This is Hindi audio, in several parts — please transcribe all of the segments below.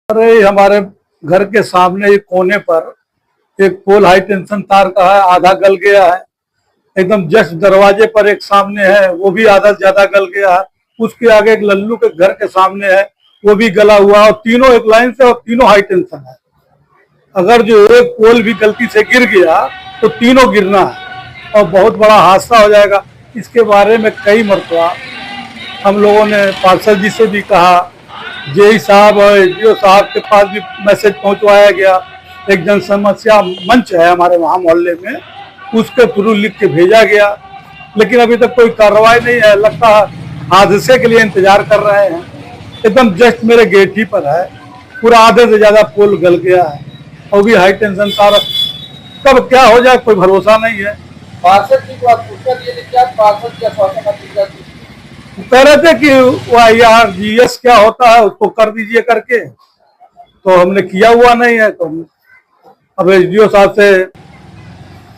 अरे हमारे घर के सामने एक कोने पर एक पोल हाई टेंशन तार का है, आधा गल गया है। एकदम जस्ट दरवाजे पर एक सामने है, वो भी आधा ज्यादा गल गया है। उसके आगे एक लल्लू के घर के सामने है, वो भी गला हुआ है। और तीनों एक लाइन से, और तीनों हाई टेंशन है। अगर जो एक पोल भी गलती से गिर गया तो तीनों गिरना है और बहुत बड़ा हादसा हो जाएगा। इसके बारे में कई मरतबा हम लोगों ने पार्षद जी से भी कहा, जेई साहब और एसडीओ साहब के पास भी मैसेज पहुंचवाया गया। एक जन समस्या मंच है हमारे वहाँ मोहल्ले में, उसके थ्रू लिख के भेजा गया, लेकिन अभी तक कोई कार्रवाई नहीं है। लगता है हादसे के लिए इंतजार कर रहे हैं। एकदम जस्ट मेरे गेट ही पर है, पूरा आधे से ज्यादा पोल गल गया है और भी हाई टेंशन तार। कब क्या हो जाए कोई भरोसा नहीं है। पार्षद जी को आप पूछकर दिए क्या पार्षद क्या स्वास्थ्य मंत्री कह रहे थे कि वाईआर जीएस क्या होता है उसको कर दीजिए करके, तो हमने किया हुआ नहीं है। तो अब एसडीओ साहब से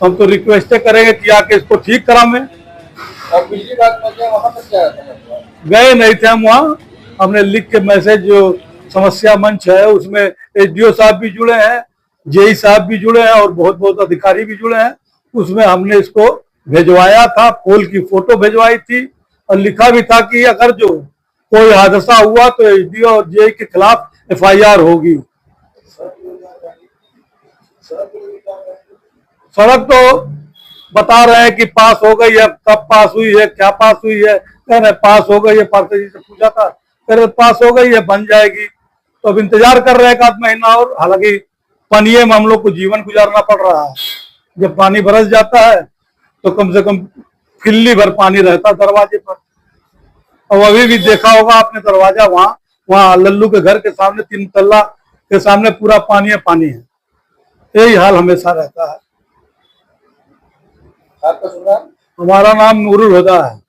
हम तो रिक्वेस्ट करेंगे कि आके इसको ठीक करावें। और पिछली बात में वहाँ पर क्या गए नहीं थे हम वहाँ, हमने लिख के मैसेज, जो समस्या मंच है उसमें एसडीओ साहब भी जुड़े हैं, जेई साहब भी जुड़े हैं और बहुत बहुत अधिकारी भी जुड़े हैं। उसमें हमने इसको भिजवाया था, पोल की फोटो भिजवाई थी और लिखा भी था कि अगर जो कोई हादसा हुआ तो एसडीओ और जेई के खिलाफ एफआईआर होगी। सड़क तो बता रहे हैं कि पास हो गई है, कब पास हुई है, क्या पास हुई है। कह रहे पास हो गई है, पार्षद जी से पूछा था, कह रहे पास हो गई है, बन जाएगी। तो अब इंतजार कर रहे हैं एक आध महीना और। हालांकि पानी में हम लोग को जीवन गुजारना पड़ रहा है। जब पानी बरस जाता है तो कम से कम किल्ली भर पानी रहता दरवाजे पर। और अभी भी देखा होगा आपने दरवाजा, वहाँ लल्लू के घर के सामने 3 तल्ला के सामने पूरा पानी है। यही हाल हमेशा रहता है। आपका सुना? हमारा नाम नूरुल हुदा है।